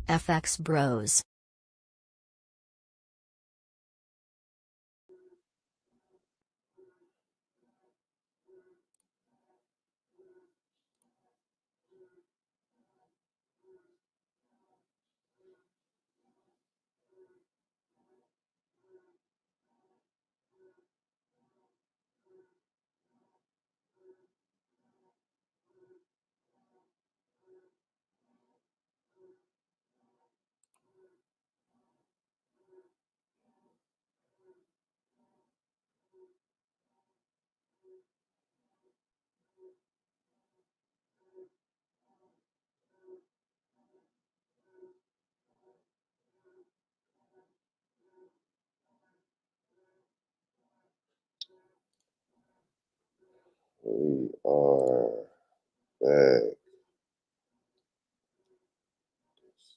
FXBros. We are back.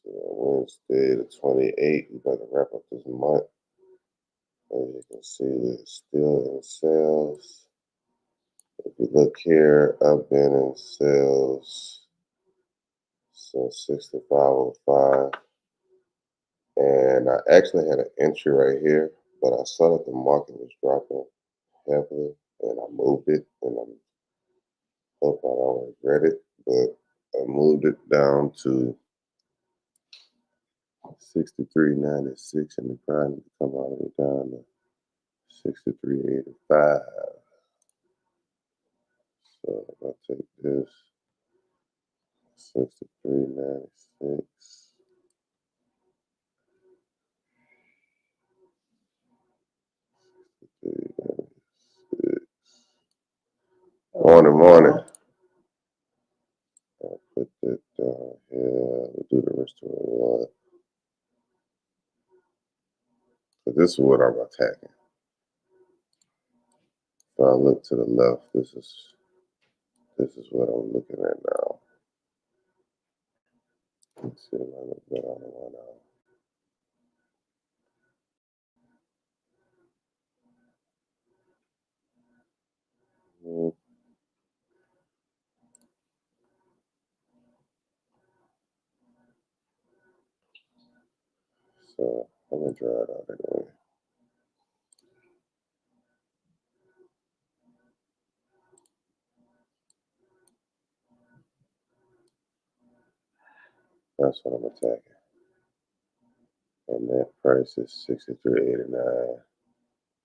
So Wednesday the 28th. We're about to wrap up this month. As you can see, we're still in sales. If you look here, I've been in sales since 65.05. And I actually had an entry right here, but I saw that the market was dropping heavily, and I moved it, and I hope I don't regret it, but I moved it down to 63.96, and it probably need to come all the way down to 63.85. So if I take this 63.96. Morning. I'll put it down here. We'll do the rest of the one. So this is what I'm attacking. If I look to the left, this is what I'm looking at now. Let's see if I look better on the 1 hour. So I'm gonna draw it out anyway. That's what I'm attacking. And that price is 63.89.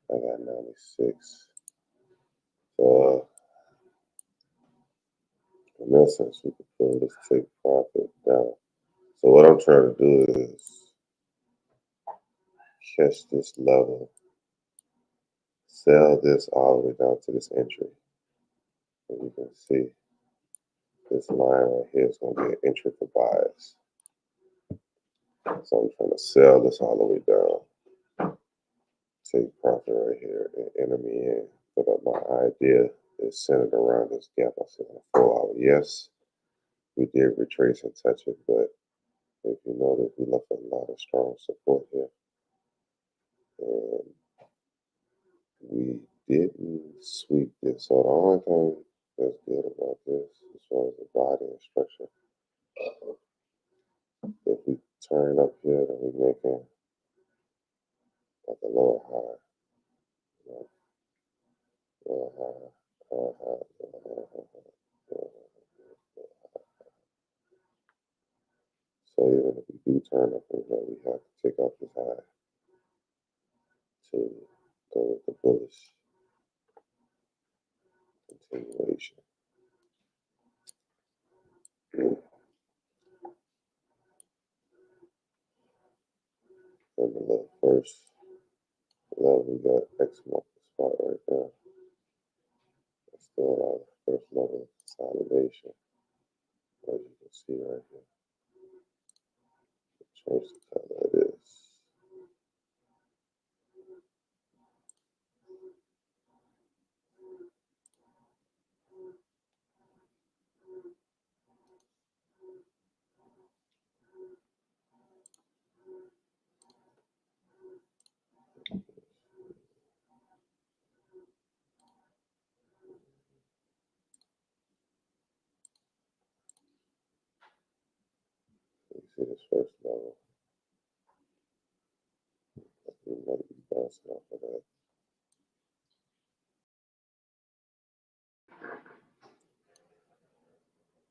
I got 96. So in essence, we can pull this take profit down. So what I'm trying to do is catch this level, sell this all the way down to this entry. And you can see this line right here is going to be an entry for buyers. So I'm trying to sell this all the way down, take profit right here, and enter me in. But my idea is centered around this gap I see on the 4 hour. Yes, we did retrace and touch it, but if you notice, we left a lot of strong support here. And we didn't sweep this. So the only thing that's good about this, as far as the body and structure, if we turn up here, then we're making like a lower high. You know, lower high, high, high, lower high, lower high. So even if we do turn up in here, we have to take off this high to go with the bullish continuation. And the little first level, we got X mark the spot right there. That's still our first level of consolidation, as you can see right here. Change the color of this. see this first level. We might be bouncing off of that.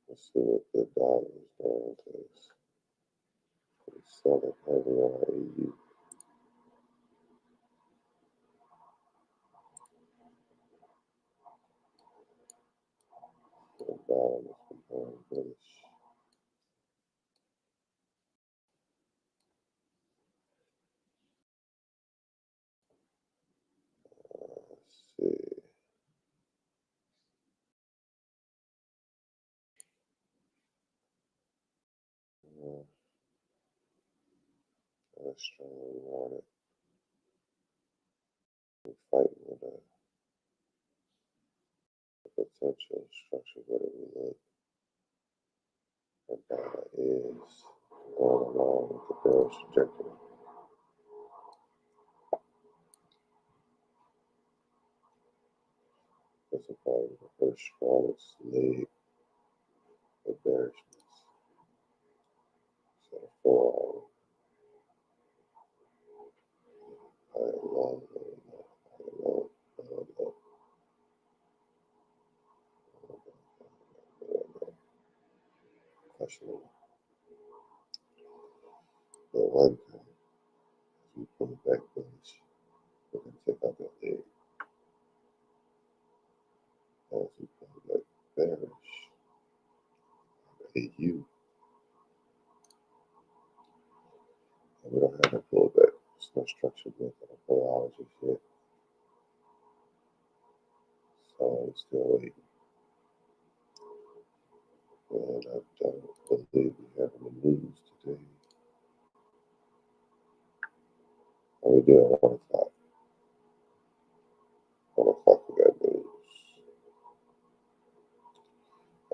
Let's see what the dollar is doing, because it's selling heavy on AU. The dollar is becoming bullish. Let's see. I strongly want it. We're fighting with a potential structure, but it will look. The dollar is going along with the bearish trajectory. This is probably the first strongest leg of bearishness. So the 4 hour, high and low, high and low, high and low. Questionable. But one thing, as we pull back bullish, we're going to take out that leg. As we pull back bearish, AU, and we don't have a pullback. There's no structure built on the 4 hours just yet. So I'm still waiting. And I don't believe we have any news today. And we do at 1 o'clock. 1 o'clock we got news.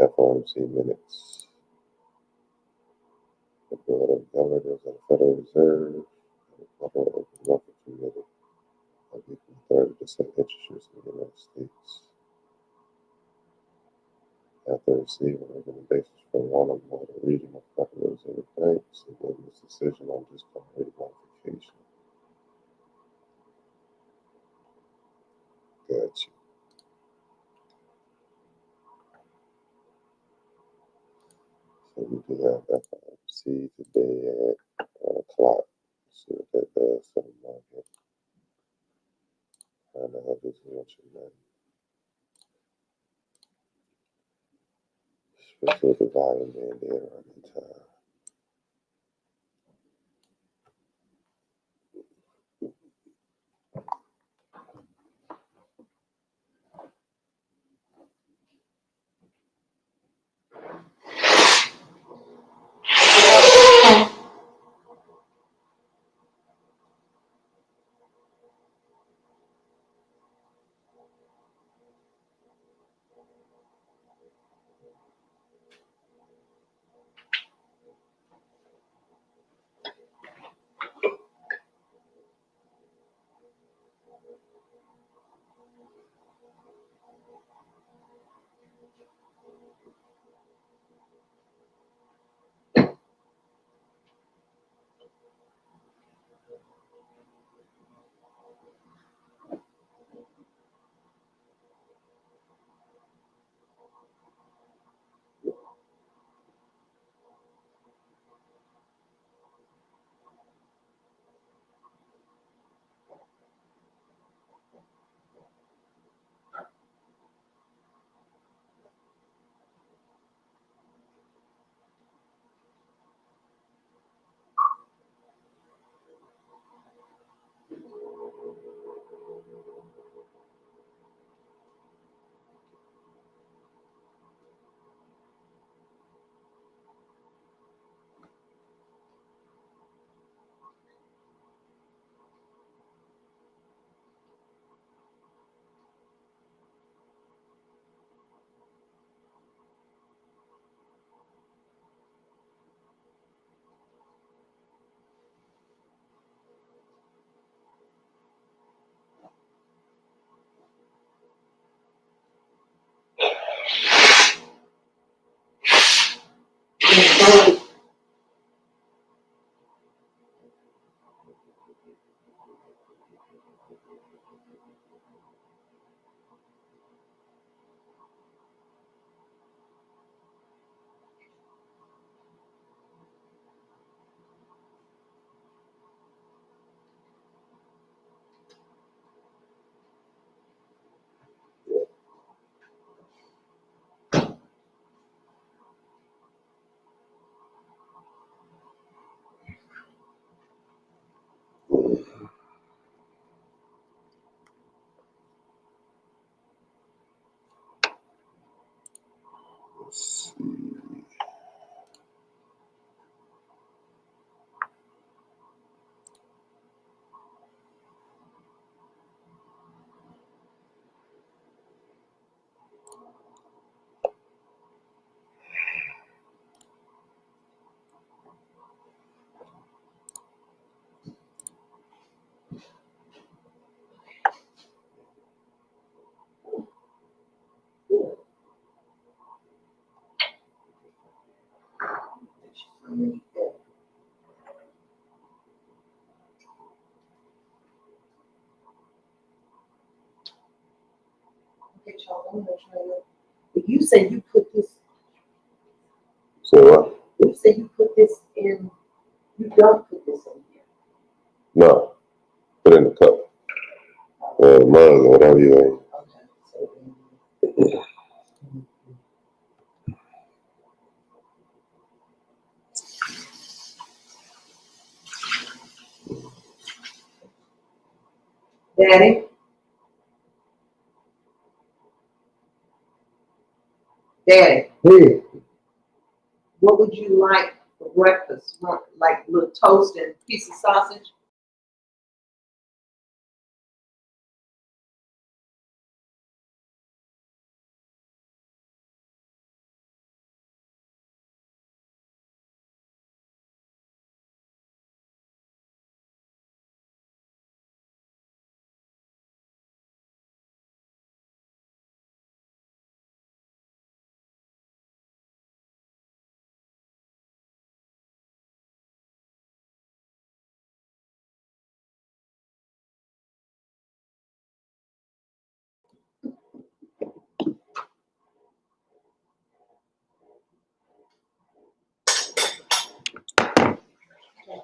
FOMC minutes. The Board of Governors of the Federal Reserve. The Federal Open Market Committee. Of the 30% interest rates in the United States. After receiving recommendations from one or more of the regional Federal Reserve banks, it made its decision on discount rate modification. Gotcha. So we do have FOMC today at 1 o'clock. Let's see what that does to the market. I don't have this mention, man. Especially with the volume being there around that time. You say you put this. So what? You say you put this in. You don't put this in here. No. Put it in the cup. Or the mug or whatever you want. Daddy. Daddy. Hey. What would you like for breakfast? Want like a little toast and a piece of sausage?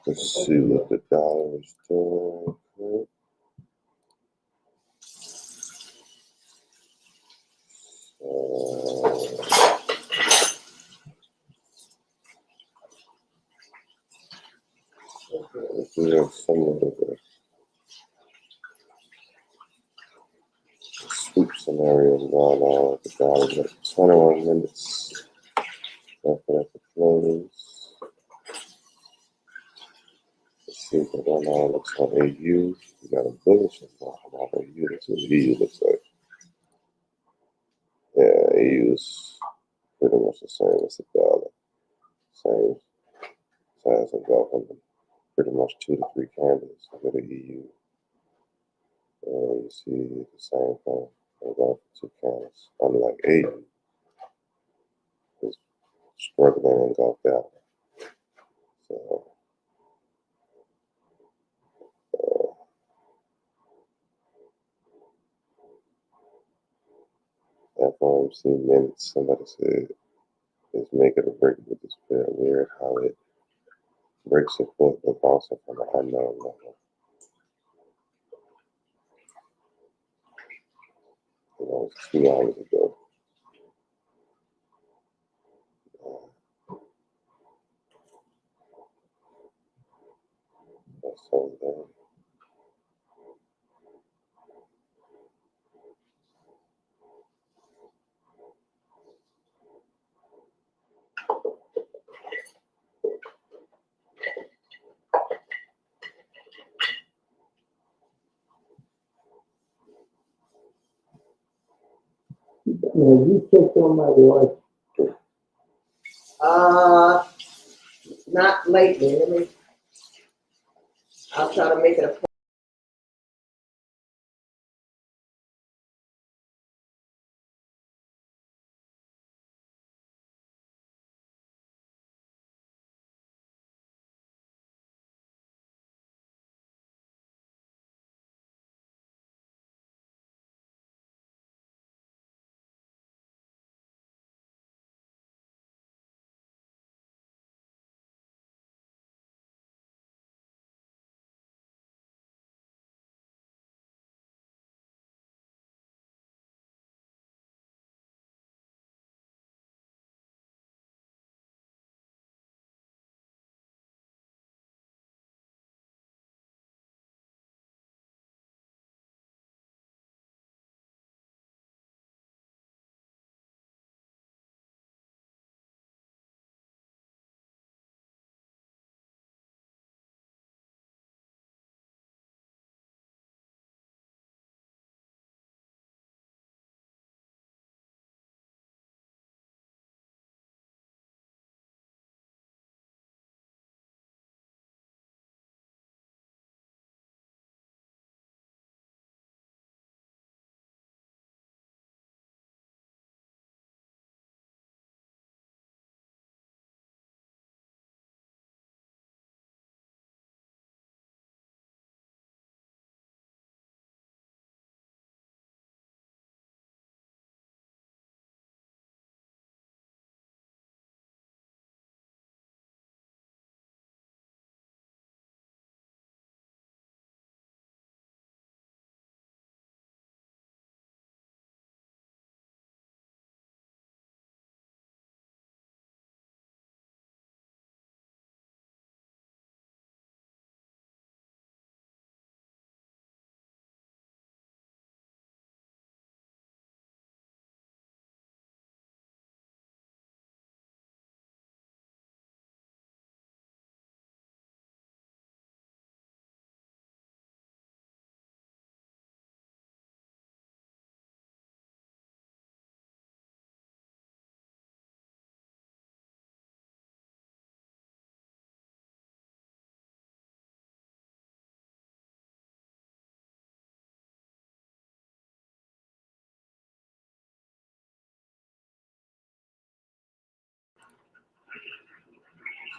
Let's see what the dollar is doing. We have some of the sweep scenarios going on with the dollar. 21 minutes after the close. Let's see what's going on. Looks on AU. We got a bullish one on AU. That's what EU looks like. Yeah, AU is pretty much the same as the dollar. Same size of golf, pretty much 2 to 3 candles for the EU. You see the same thing. I'm going for 2 candles. Unlike AU, is struggling and golfed out. So FOMC minutes, somebody said, is make it or break it with this pair. Weird how it breaks support but bouncing from an unknown level. That was 2 hours ago. That's so damn. You checked on my wife. Not lately. I'll try to make it a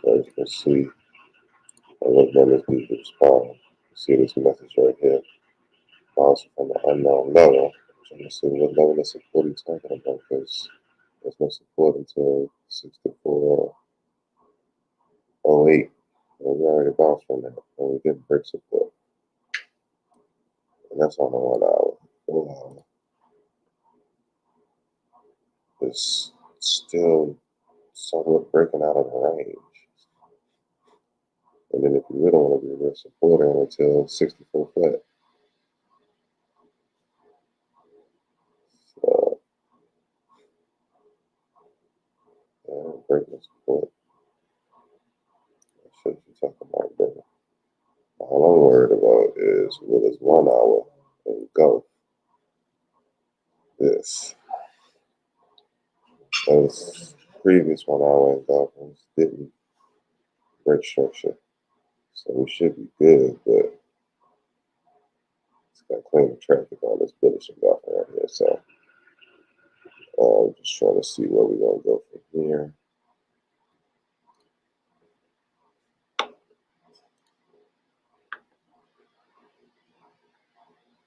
So as you can see, I look down this people respond. You see this message right here. Bouncing from the unknown level. I'm trying to see what level of support he's talking about because there's no support until 64.08. And we already bounced from that. And we didn't break support. And that's on the 1 hour. 4 hour. It's still somewhat breaking out of the range. And then if you really want to be real supporting until 64 flat. So, yeah, breaking support. That's what you're talking about, brother. All I'm worried about is will this 1 hour and go this. Those previous 1 hour and golfers didn't break structure. So we should be good, but it's got to clean the traffic on this bullish engulfing right here. So I'm just trying to see where we're going to go from here.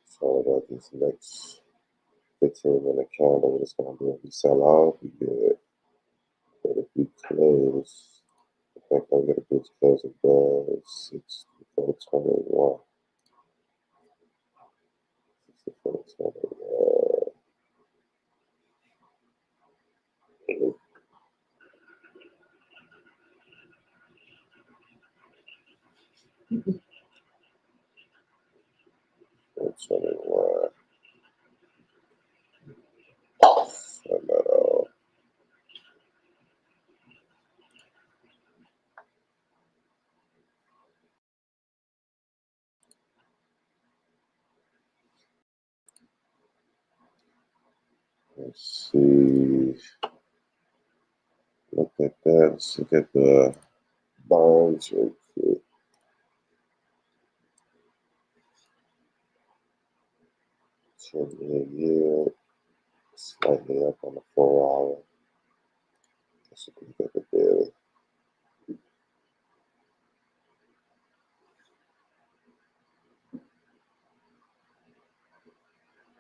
It's all about this next 15-minute candle. What it's going to do if we sell off, we good. But if we close, I think I'm going to do is close above 64.21. 64.21. Let's see. Look at that. Let's look at the bonds real quick. 10-year yield, slightly up on the 4 hour. Let's look at the daily.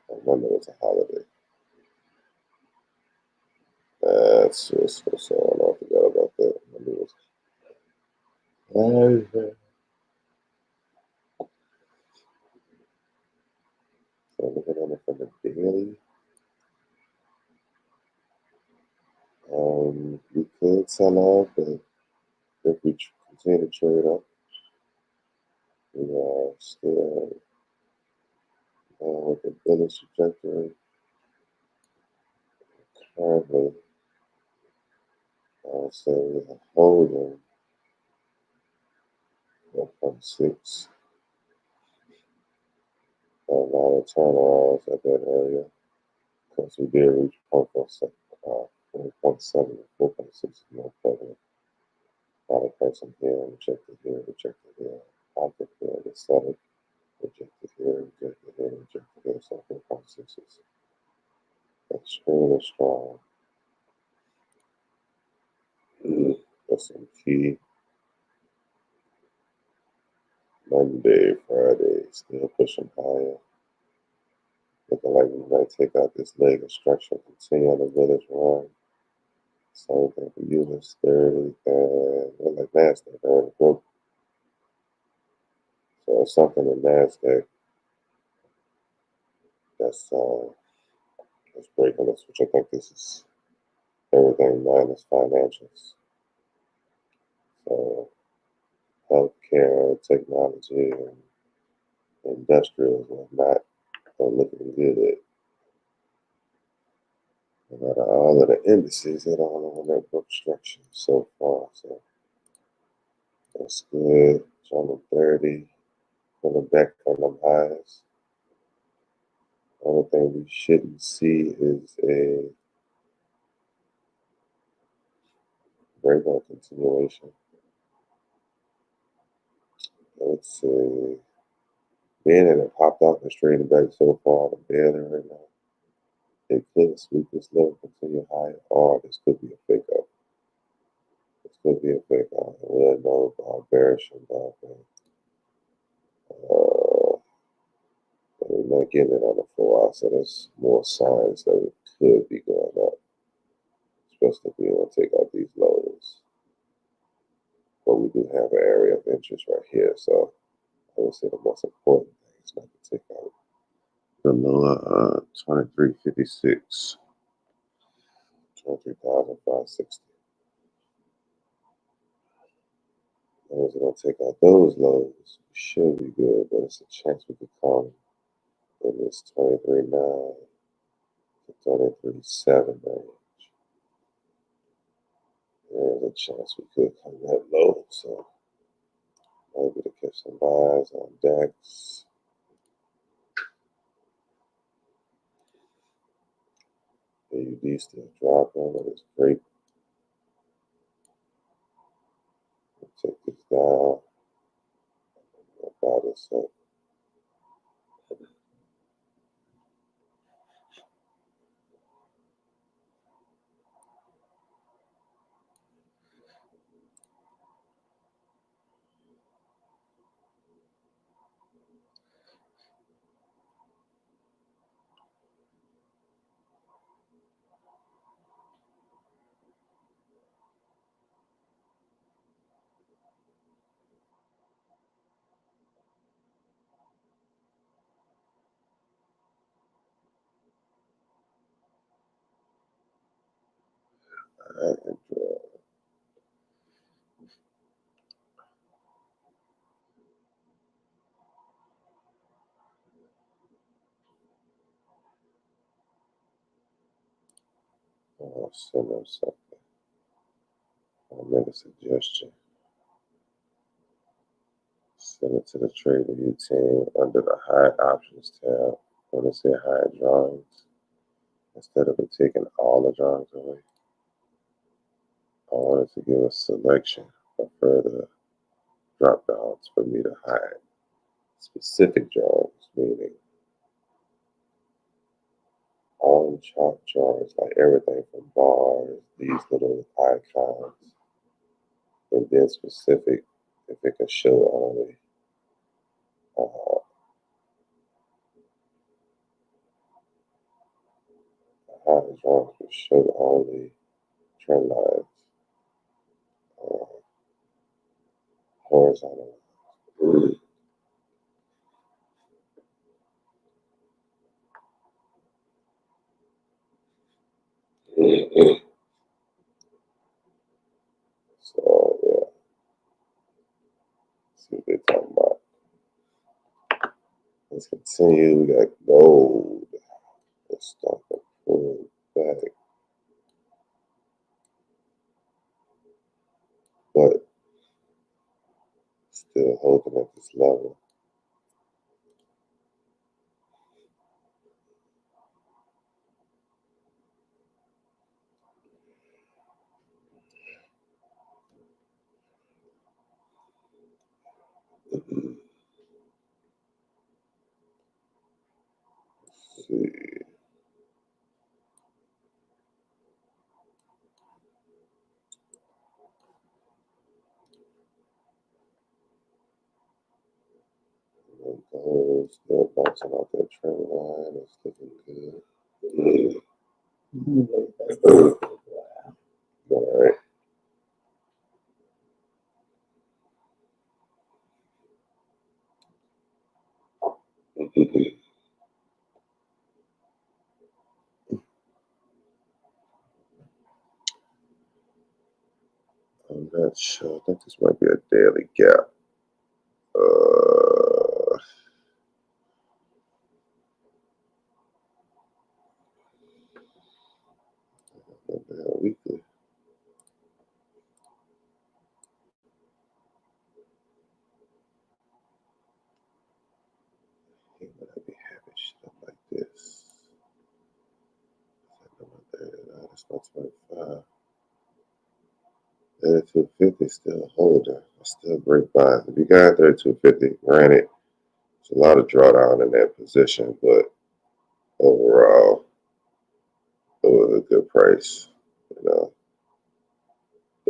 I wonder it's a holiday. That's just what's on. I forgot about that. So looking at it from the daily, we could sell off, but if we continue to trade up, we are still with a bullish trajectory. Currently, so we are holding 1.6. A lot of turnarounds at that area because we did reach 4.7 and 4.6 is more prevalent. A lot of person here, rejected here, rejected here, object here, get settled, rejected here, rejected here, rejected here. So 4.6 is extremely strong. That's some key. Monday, Friday, still pushing higher. Looking like we might take out this leg of structure, continue on the village run. Same thing for Tues-Thurs and like NASDAQ already broke. So it's something in NASDAQ that's breaking us, which I think this is everything minus financials. So healthcare, technology, and industrials are not looking good. No matter all of the indices, they don't know when they're broke structure so far. So that's good. Channel 30, pulling back from them highs. Only thing we shouldn't see is a breakout continuation. Let's see. Being that it popped off and straightened back so far on the daily right now, it could sweep this level, continue higher, or this could be a fake up. This could be a fake out. We'll know about bearish and dolphin. But we're not getting it on the 4 hour, so there's more signs that it could be going up. Especially if we want to take out these lows. But we do have an area of interest right here, so I would say the most important thing is not to take out the lower 2356, 23,560. As long as we don't take out those lows, we should be good, but it's a chance we could come in this 23.9 to 23.7 range. There's a chance we could come that low, so maybe to catch some buys on DAX. AUD still dropping, but it's great. Take this down. I'll buy this up. Alright, and I'll send them something. I'll make a suggestion. Send it to the TradingView team under the hide options tab. When it say hide drawings, instead of it taking all the drawings away, I wanted to give a selection of further drop downs for me to hide specific drawings, meaning on chart drawings, like everything from bars, these little icons, and then specific if it can show only hide drawings will show only trend lines, horizontal. So yeah, see what they're talking about. Let's continue. We got gold. Let's start to pull back, but still holding at this level. Let's see. Gold still bouncing off that trend line. It's looking good. All right. I'm not sure. I think this might be a daily gap. What the hell, weekly? Hey, would I be having shit up like this? That's my 25. 3250 still a holder. I still break by. If you got 3250, granted, it's a lot of drawdown in that position, but overall, it was a good price. You know,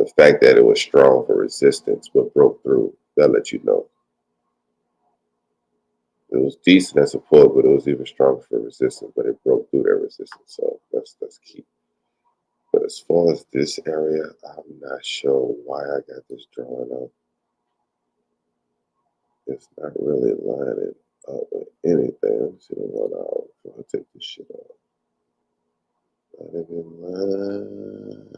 the fact that it was strong for resistance but broke through, that let you know. It was decent as support, but it was even stronger for resistance, but it broke through that resistance. So that's key. But as far as this area, I'm not sure why I got this drawing up. It's not really lining up with anything. Let me see the 1 hour before I take this shit off. Not even line.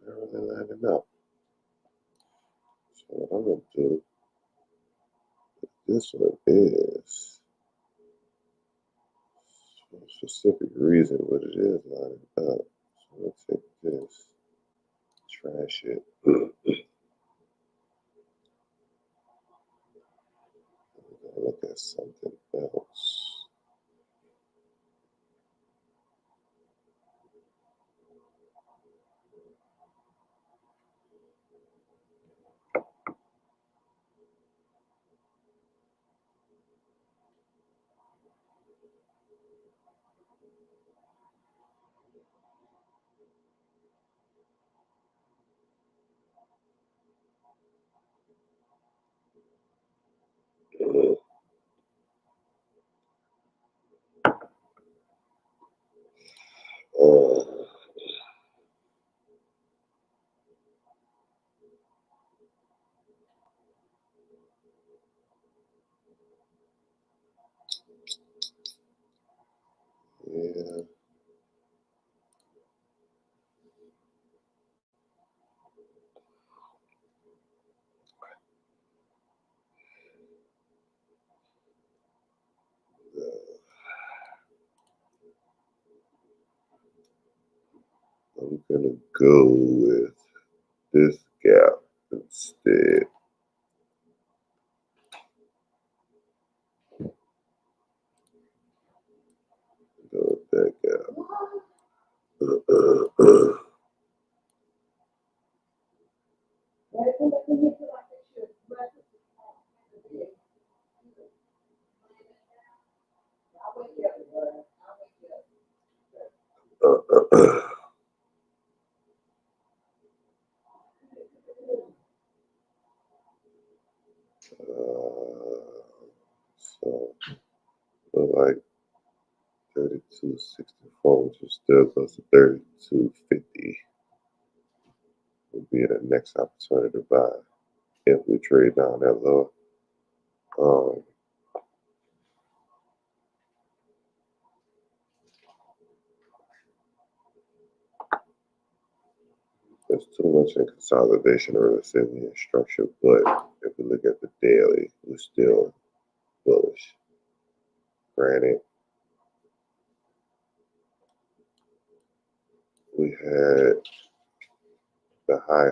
Not really lining up. So what I'm gonna do, this one is for a specific reason, what it is lining up. So I'm gonna take this, trash it. Look at something else. Uh, yeah. I'm gonna go with this gap instead. Go with that gap. So look like 32.64, which is still close to 32.50, would be the next opportunity to buy if we trade down that low. There's too much in consolidation or resilient structure, but if we look at the daily, we're still bullish. Granted, we had the high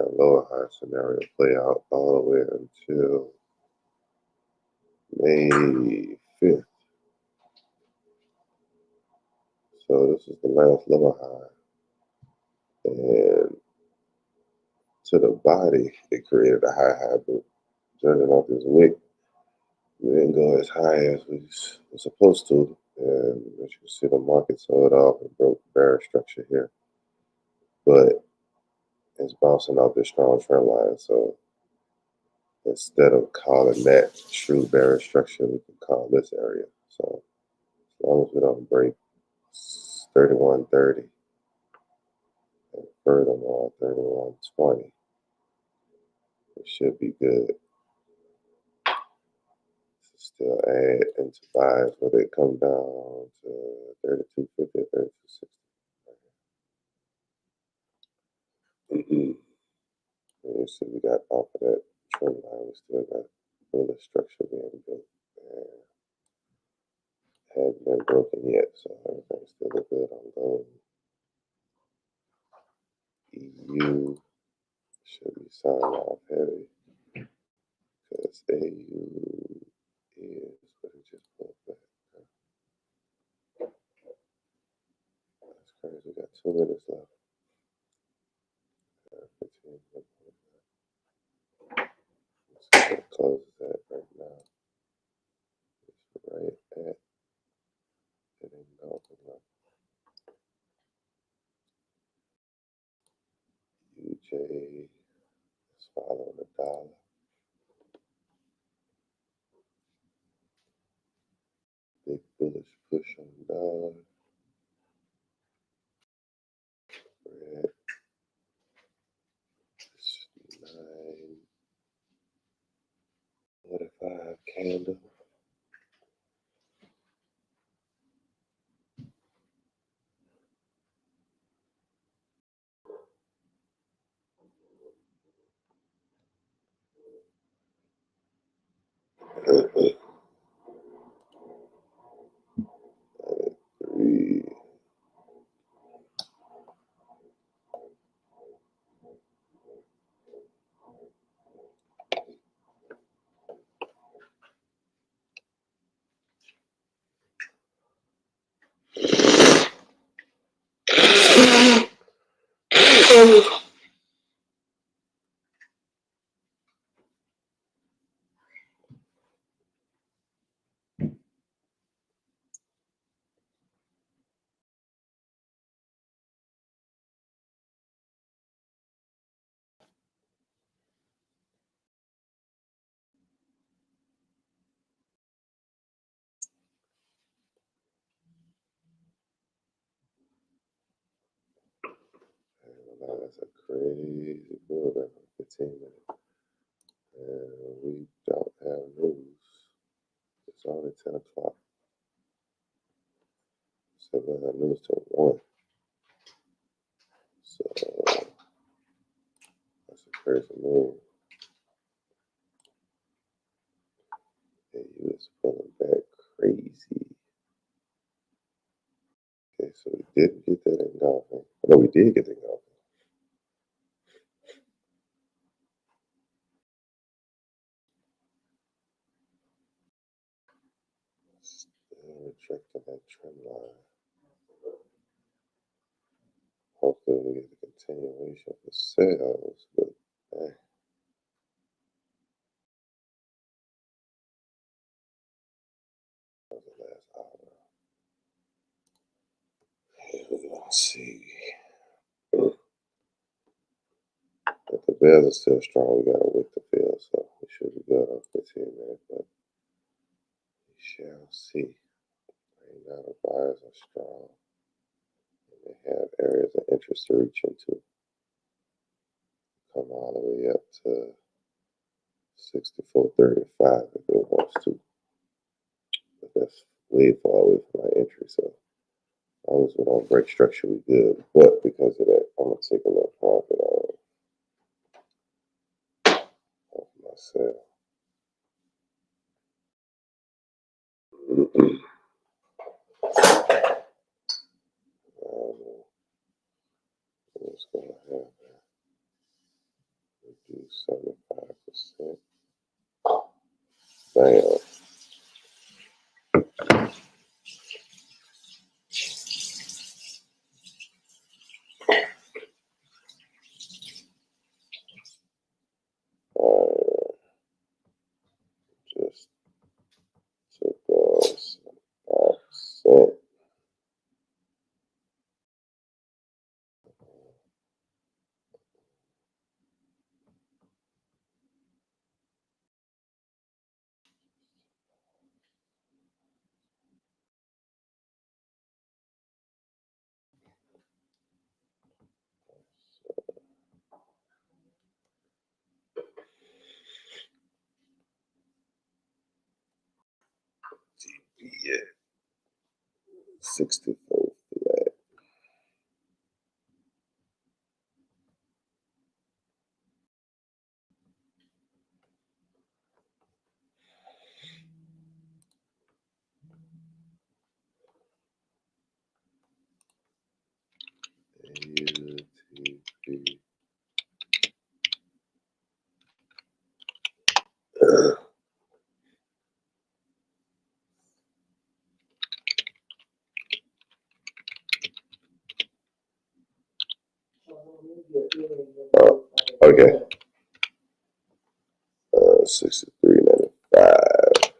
and lower high scenario play out all the way until May 5th. So this is the last lower high. And to the body, it created a high, but judging off this wick, we didn't go as high as we were supposed to. And as you can see, the market sold off and broke bearish structure here. But it's bouncing off this strong trend line. So instead of calling that true bearish structure, we can call this area. So as long as we don't break 31.30 and furthermore 31.20, it should be good. Still add into buys where they come down to 32.50, 32.60. You see, we got off of that trend line. We still got bullish structure being built and hasn't been broken yet. So everything's still good on gold. EU should be selling off heavy because AU is, but it just pulled back. That's crazy. We got 2 minutes left. 15 minutes. Let's see what closes at right now. It's right at, it ain't nothing left. Let's follow the dollar. Big bullish push on the dollar. Red 9:45 candle. Three. Wow, that's a crazy pullback on 15 minutes. And we don't have news. It's only 10 o'clock. So we're going to have news till 1. So that's a crazy move. AU is pulling back crazy. Okay, so we didn't get that engulfing. No, we did get the engulfing. Still retracting that trend line. Hopefully we get a continuation for sales, but man, that was the last hour. Here we're gonna see. But the bears are still strong. We got a wick to fill, so we should be good on 15 minutes, but we shall see. Right now the buyers are strong. And they have areas of interest to reach into. Come all the way up to 64.35 if it wants to. But that's way far away from my entry, so as long as we don't break structure, we good. But because of that, I'm gonna take a little profit off my sale. I don't know what's gonna happen. Reduce 75%. Bam. Just took those 5%. Yeah. 64 flat. AUTP. Okay. 63.95.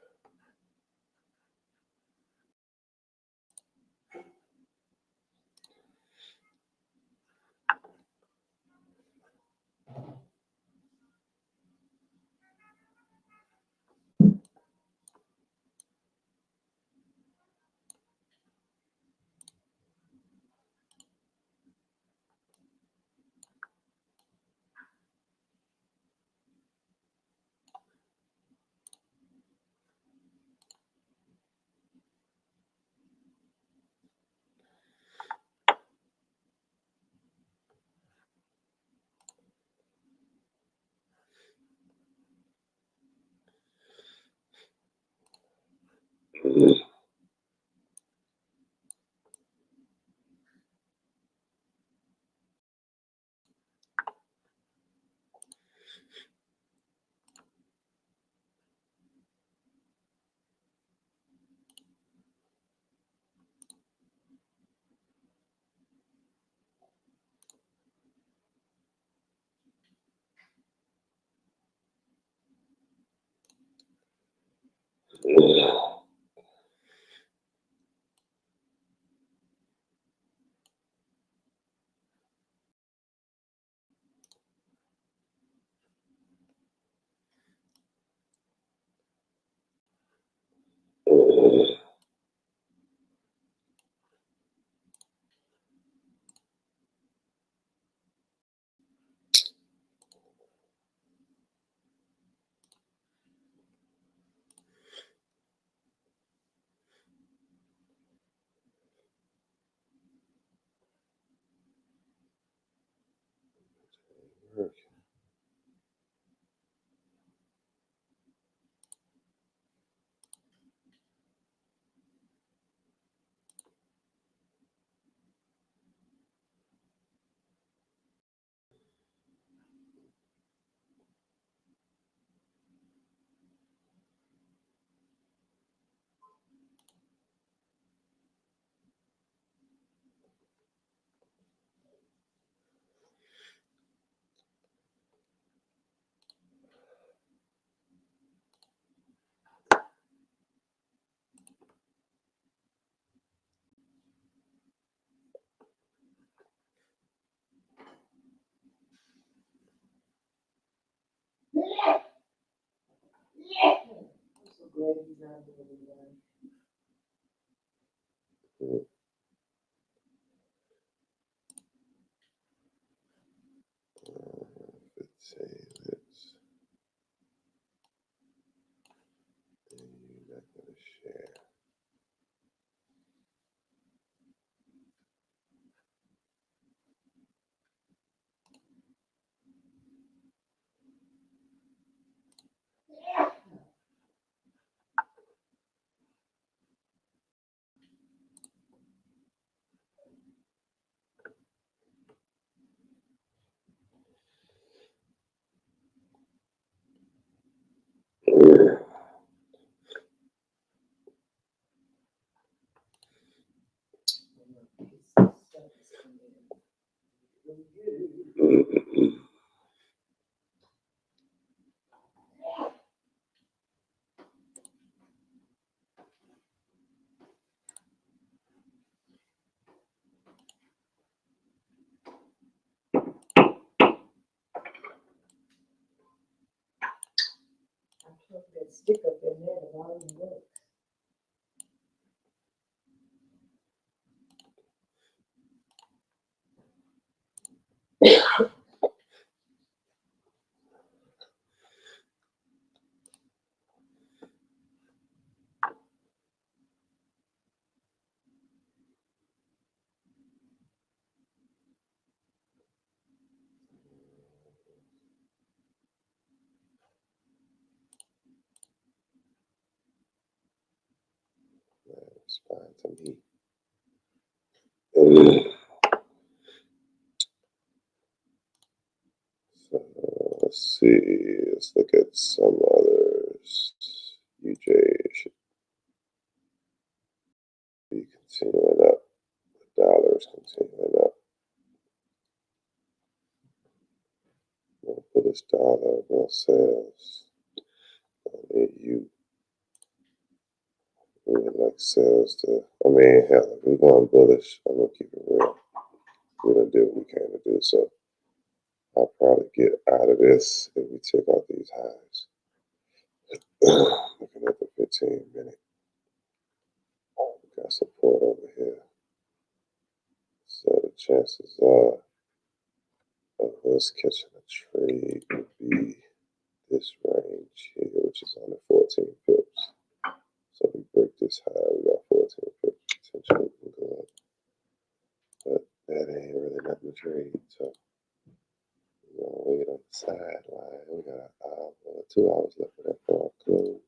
That stick up in there, the volume works. It's fine to me. So let's see. Let's look at some others. UJ should be continuing up. The dollar is continuing up. We'll put this dollar on sales. On AU. We would like sales to, hell, if we're going bullish, I'm going to keep it real. We're going to do what we can to do so. I'll probably get out of this if we check out these highs. Looking at the 15-minute. We got support over here. So the chances are of us catching a trade would be this range here, which is under 14 pips. So if we break this high, we got 14 pips potentially we can go up. But that ain't really nothing to trade. So we're gonna wait on the sideline. We got 2 hours left of that for our close.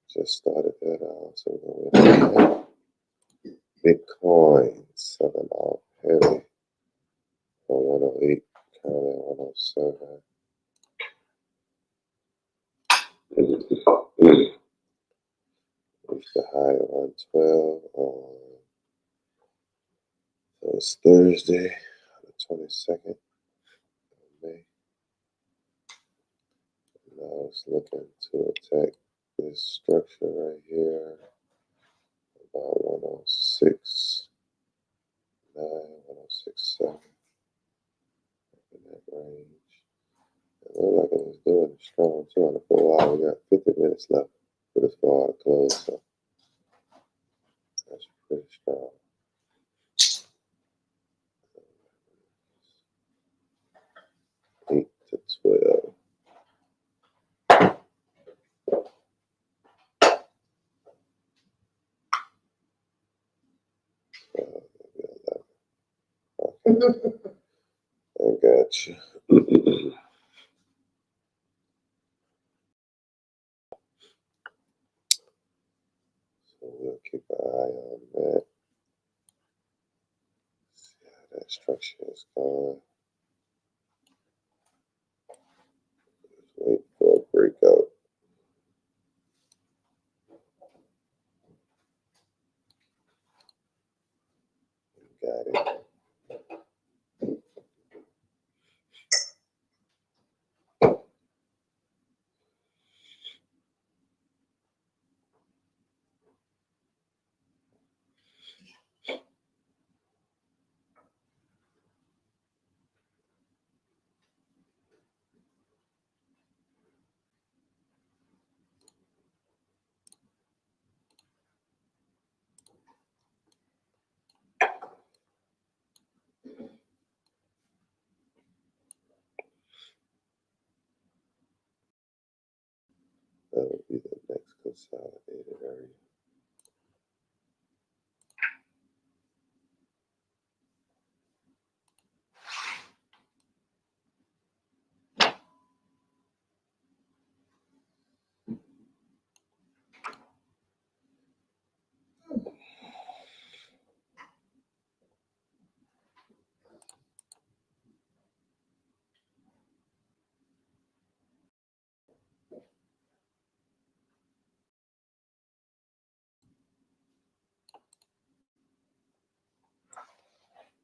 So just started that out, so we're gonna wait on that. Bitcoin selling off heavy from 108, currently 107. Reached the high of 112 on so it's Thursday, the 22nd of May. Now it's looking to attack this structure right here, about 106, 9, 106.7 in that range. It looks like it was doing strong too on it for a while. We got 50 minutes left for this bar to close, so that's pretty strong. 8 to 12. Maybe 11. Okay, I got you. So we'll keep an eye on that. See how that structure is going. Just wait for a breakout. Got it. That would be the next consolidated area.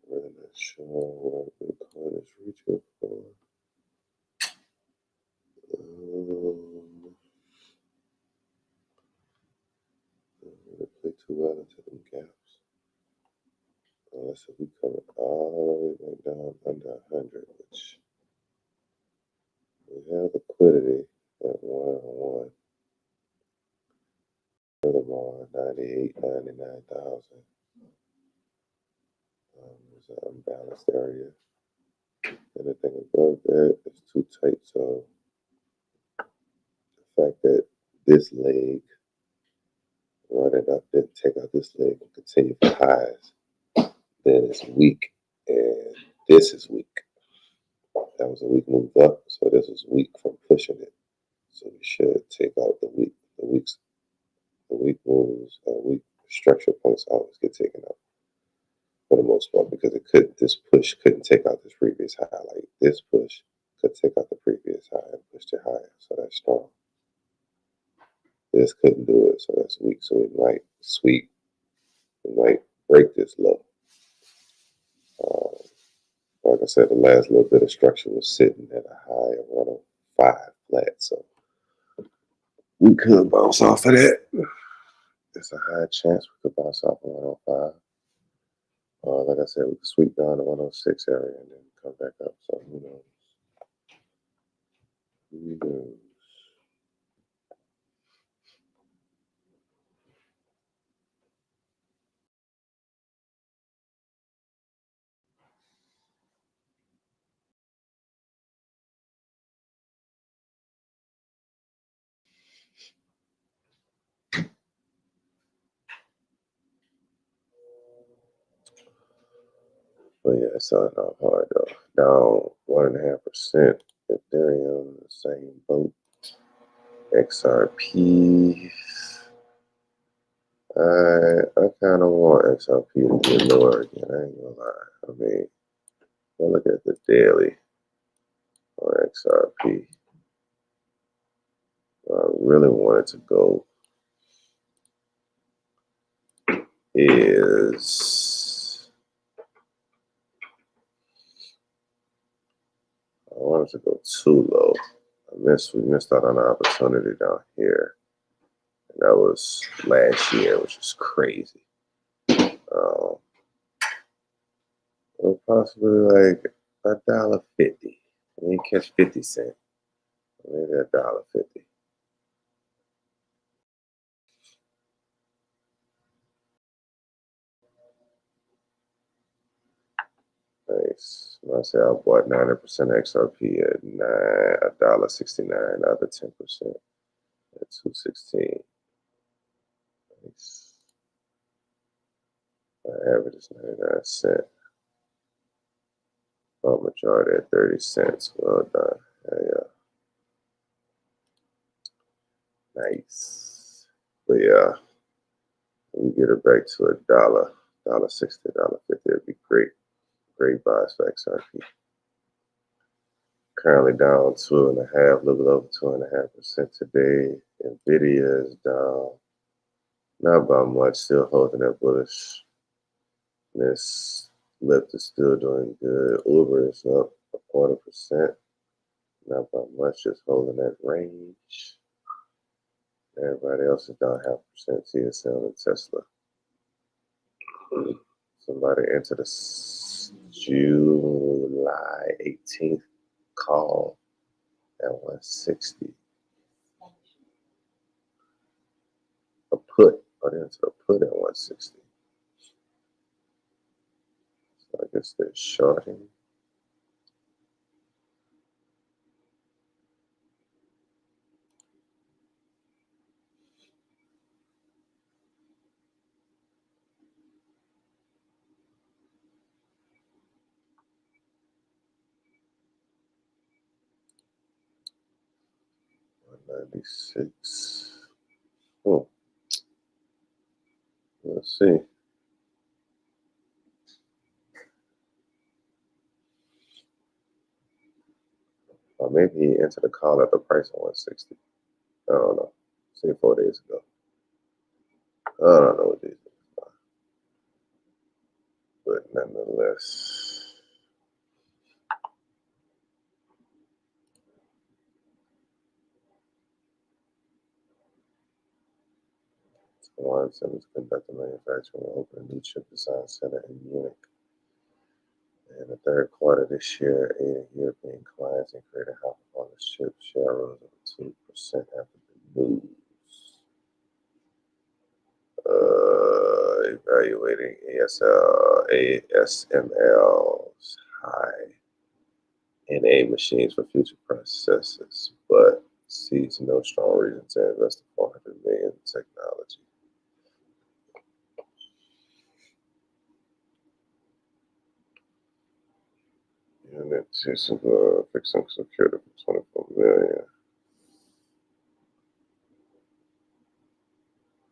Really not sure what Bitcoin is reaching for. Really play too well into them gaps. Unless if we come all the way back down under 100, which we have liquidity at 101. Furthermore, 98, 99,000 is an unbalanced area. Anything above that is too tight. So the fact that this leg running up didn't take out this leg and continue for highs, then it's weak, and this is weak. That was a weak move up, so this is weak from pushing it. So we should take out the weak moves, weak structure points always get taken out for the most part, because this push couldn't take out this previous high. Like this push could take out the previous high and push it higher, so that's strong. This couldn't do it, so that's weak. So it might sweep, it might break this low. Like I said, the last little bit of structure was sitting at a high of 105 flat, so we could bounce off of that. There's a high chance we could bounce off of 105. Like I said, we could sweep down to 106 area and then come back up. So who knows? Who knows? But yeah, it's starting off hard though. Down 1.5%. Ethereum, the same boat. XRP I kind of want XRP to get lower again. I ain't gonna lie. I mean, look at the daily on XRP. I really wanted to go is I wanted to go too low. We missed out on an opportunity down here. And that was last year, which is crazy. Or possibly like $1.50. And you catch 50 cents. Maybe $1.50. Nice. I say I bought 90% XRP at $1.69, other 10% at $2.16. Nice. My average is 99 cents. Well, majority at 30 cents. Well done. Yeah. Nice. But yeah, we get it back to $1, $1.60, $1.50. It'd be great. Great buys for XRP. Currently down 2.5, a little bit over 2.5% today. Nvidia is down, not by much, still holding that bullish. This Lyft is still doing good. Uber is up 0.25%, not by much, just holding that range. Everybody else is down 0.5%. TSL and Tesla. Somebody entered a July 18th call at 160. A put. Or they entered a put at 160. So I guess they're shorting. $196. Oh, let's see. Or maybe he entered a call at the price of 160. I don't know. Say 4 days ago. I don't know what these are. But nonetheless. Taiwan Semiconductor Manufacturing will open a new chip design center in Munich. In the third quarter this year, aiding European clients in creating high-performance chips. Share rose over 2% after the news. Evaluating ASML's high NA machines for future processes, but sees no strong reason to invest $400 million in technology. Unit fixing security for $24 million.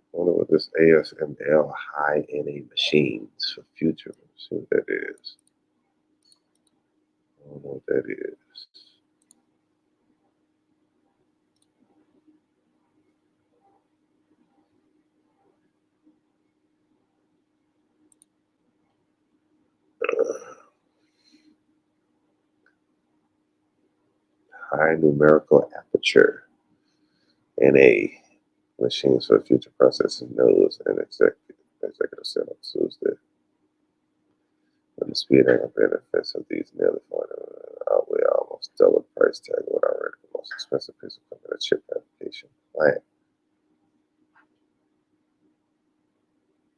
I wonder what this ASML high NA machines for future. Let's see what that is. I don't know what that is. High numerical aperture NA machines for future processing nodes and executive sale on Tuesday. And the speed and benefits of these nearly outweigh almost double the price tag of what I read the most expensive piece of equipment, a chip fabrication plant.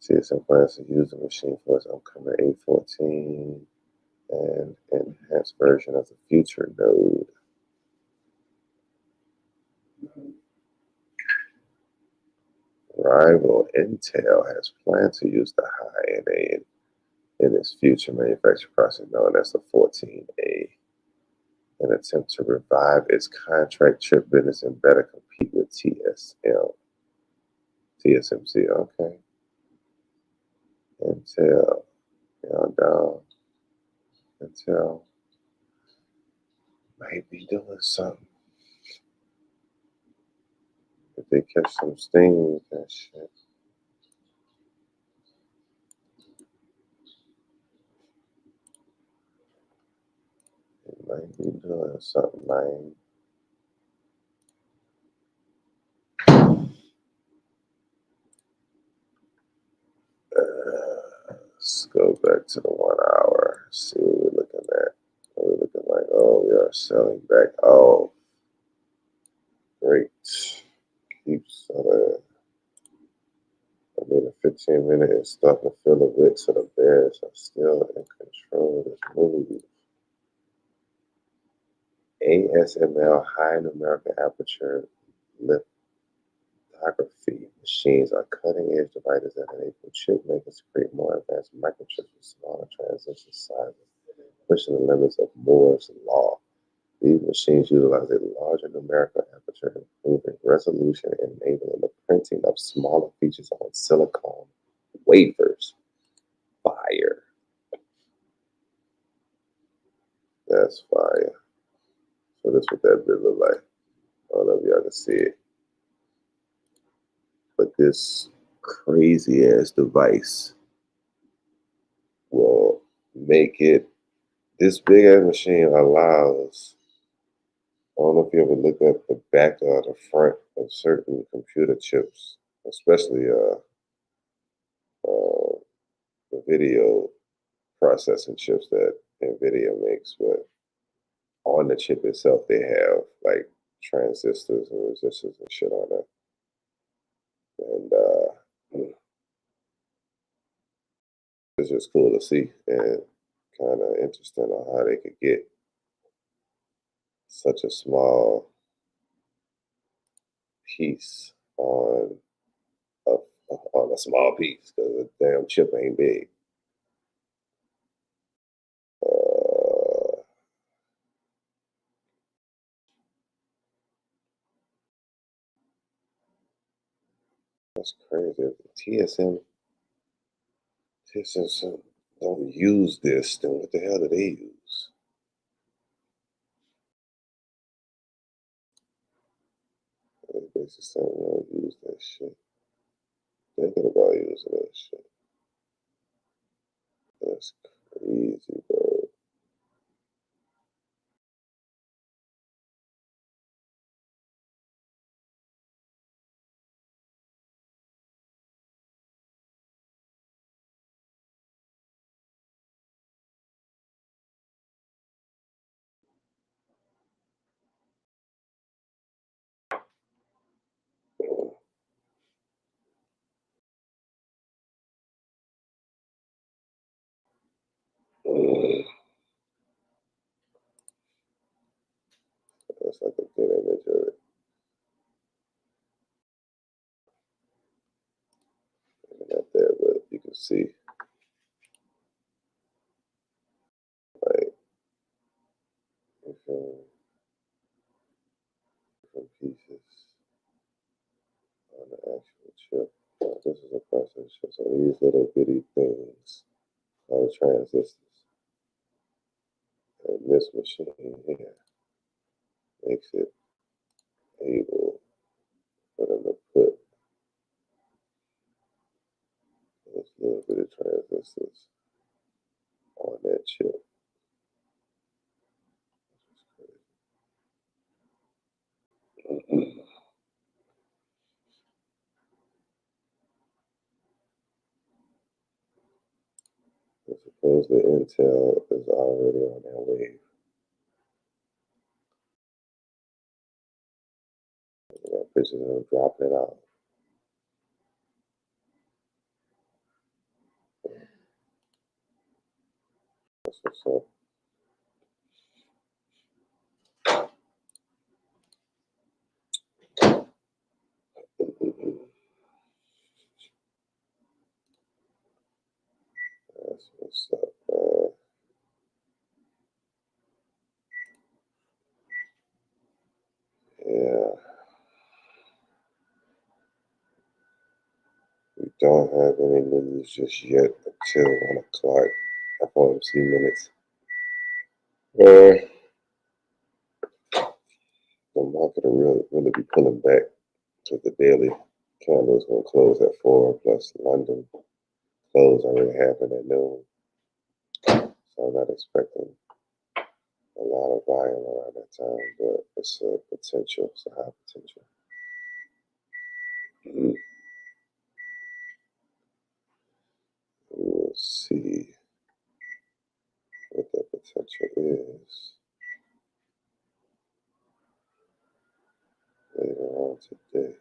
TSM plans to use the machine for its upcoming A14 and enhanced version of the future node. Rival Intel has planned to use the high NA in its future manufacturing process known as the 14A, an attempt to revive its contract chip business and better compete with TSMC. Okay. until down until might be doing something. If they catch some stings and shit. It might be doing something, man. Let's go back to the 1 hour. See what we're looking at. We're looking like, oh, we are selling back. Oh, great. Keep selling. I mean, the 15-minute is starting to feel a bit, so the bears are still in control of this move. ASML, high numerical aperture lithography machines are cutting-edge devices that enable chip makers to create more advanced microchips with smaller transition sizes, pushing the limits of Moore's law. These machines utilize a larger numerical aperture, improving resolution and enabling the printing of smaller features on silicon wafers. Fire. That's fire. So that's what that bit look like. I don't know if y'all can see it. But this crazy ass device will make it, this big ass machine allows, I don't know if you ever look at the back or the front of certain computer chips, especially the video processing chips that NVIDIA makes, but on the chip itself, they have like transistors and resistors and shit on it. And it's just cool to see and kind of interesting on how they could get such a small piece on a small piece because the damn chip ain't big. That's crazy. TSM don't use this, then what the hell do they use? They basically saying they don't use that shit. Thinking about using that shit. That's crazy, bro. That's like a good image of it. Not there, but you can see like different pieces on the actual chip. This is a process chip. So these little bitty things are the transistors. And this machine here makes it able for them to put those little bitty transistors on that chip. I suppose the Intel is already on their wave. They got pictures of them dropping it out. That's what's up. That's what's up, man. Yeah. We don't have have any news just yet until 1 o'clock FOMC minutes. The market will really be pulling back because the daily candle is going to close at 4, plus London close already happened at noon. So I'm not expecting a lot of volume around that time, but it's a potential. It's a high potential. We'll see what that potential is later on today.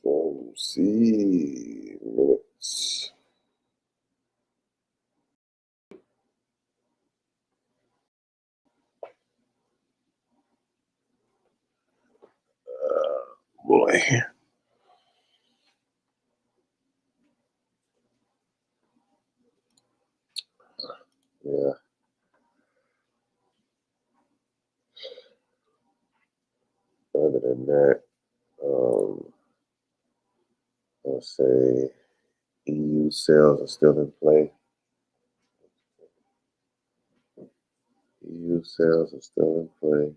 FOMC minutes. Boy. Yeah. Other than that, I'll say EU sales are still in play. EU sales are still in play.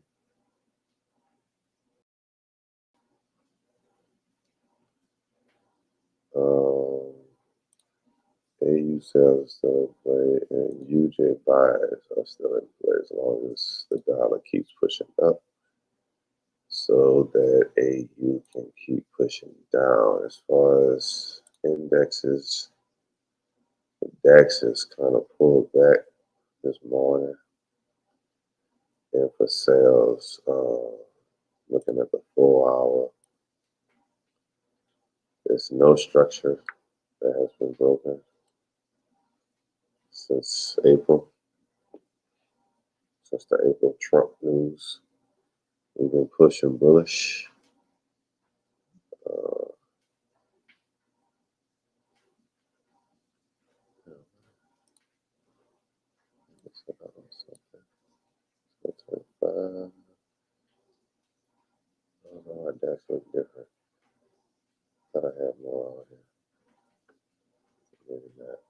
AU sales are still in play, and UJ buys are still in play as long as the dollar keeps pushing up, so that AU can keep pushing down. As far as indexes, the DAX has kind of pulled back this morning, and for sales, looking at the 4 hour, there's no structure that has been broken since April. Since the April Trump news, we've been pushing bullish. I don't know why that's look different. Thought I had more on here. Maybe not.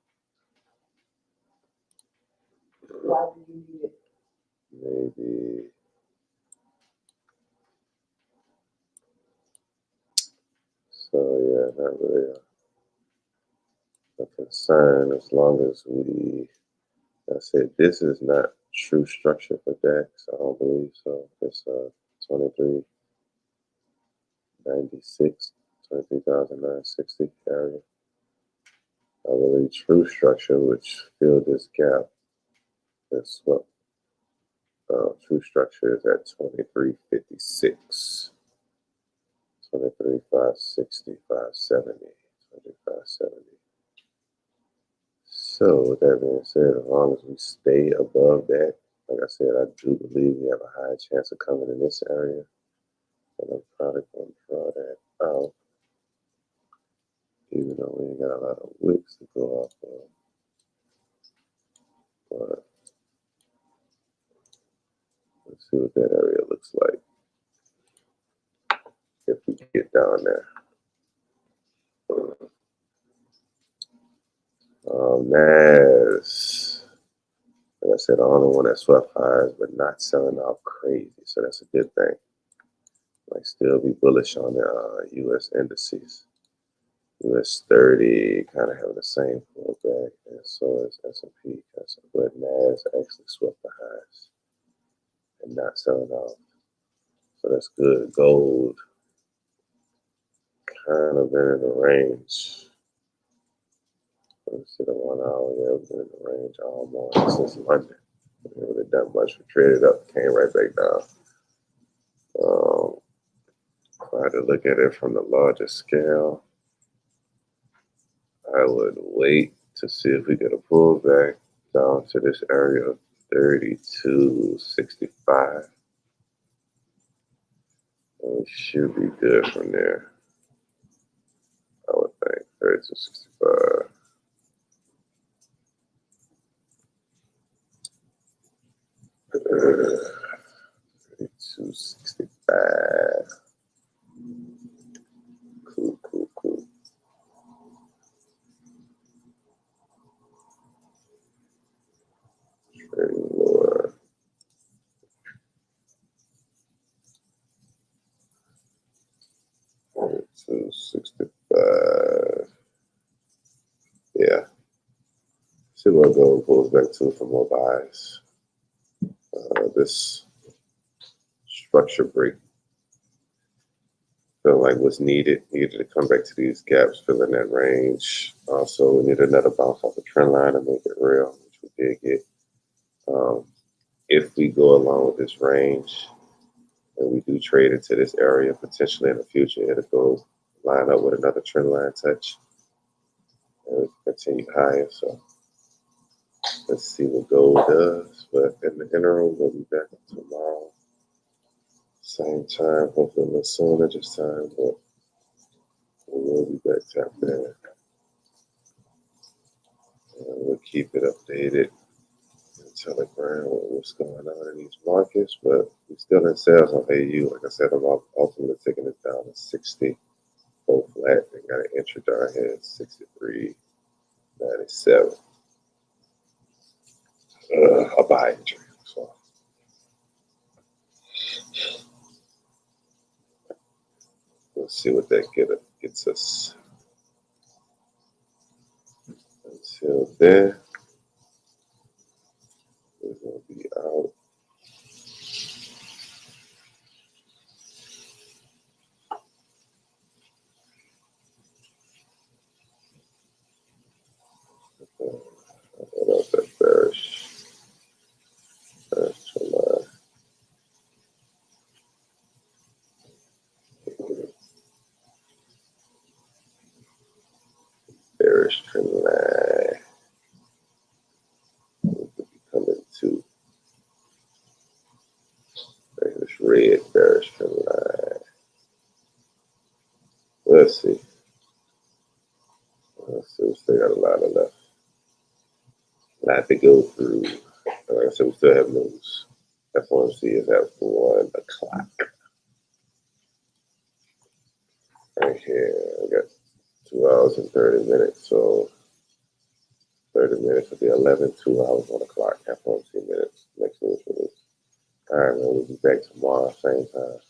Why do you need it? Maybe. So yeah, not really a concern as long as I said this is not true structure for DAX. I don't believe so. It's 2396, 23,960 area. I believe true structure, which filled this gap. That's what true structure is at 2356, 23,560, 570, 2570. So with that being said, as long as we stay above that, like I said, I do believe we have a high chance of coming in this area. And I'm probably going to draw that out, even though we ain't got a lot of wicks to go off of. But let's see what that area looks like if we get down there. NAS, like I said, the only one that swept highs, but not selling off crazy. So that's a good thing. Might still be bullish on the US indices. US 30 kind of having the same pullback, and so is S&P. But NAS actually swept the highs and not selling off. So that's good. Gold kind of been in the range. Let's see the 1 hour. Yeah, we've been in the range all morning since London. We haven't really done much. We traded up, came right back down. If I had to look at it from the larger scale, I would wait to see if we get a pullback down to this area of 32.65. And we should be good from there. I would think 32.65. 265. Cool, cool, cool. Trading more. $265. Yeah. See what gold pulls back to for more buys. This structure break felt like was needed to come back to these gaps, fill in that range. Also, we need another bounce off the trend line to make it real, which we did get. If we go along with this range and we do trade into this area, potentially in the future, it'll go line up with another trend line touch and we can continue higher. So let's see what gold does. But in the interim, we'll be back tomorrow. Same time, hopefully a little sooner this time, but we will be back tapped in. We'll keep it updated in Telegram with what's going on in these markets, but we're still in sales on AU. Like I said, I'm ultimately taking it down to 60, both flat, and got an entry down here at 63.97. A buy entry. So we'll see what that gets us. Until then, we're going to be out. What else that bearish? Bearish trend line. We'll be coming to this red bearish trend line. Let's see. We still got a lot of left. A lot to go through. So we still have moves. FOMC is at 1 o'clock. Right here, we got 2 hours and 30 minutes. So 30 minutes will be 11, 2 hours, 1 o'clock. FOMC minutes. Next news release. All right, man. We'll be back tomorrow, same time.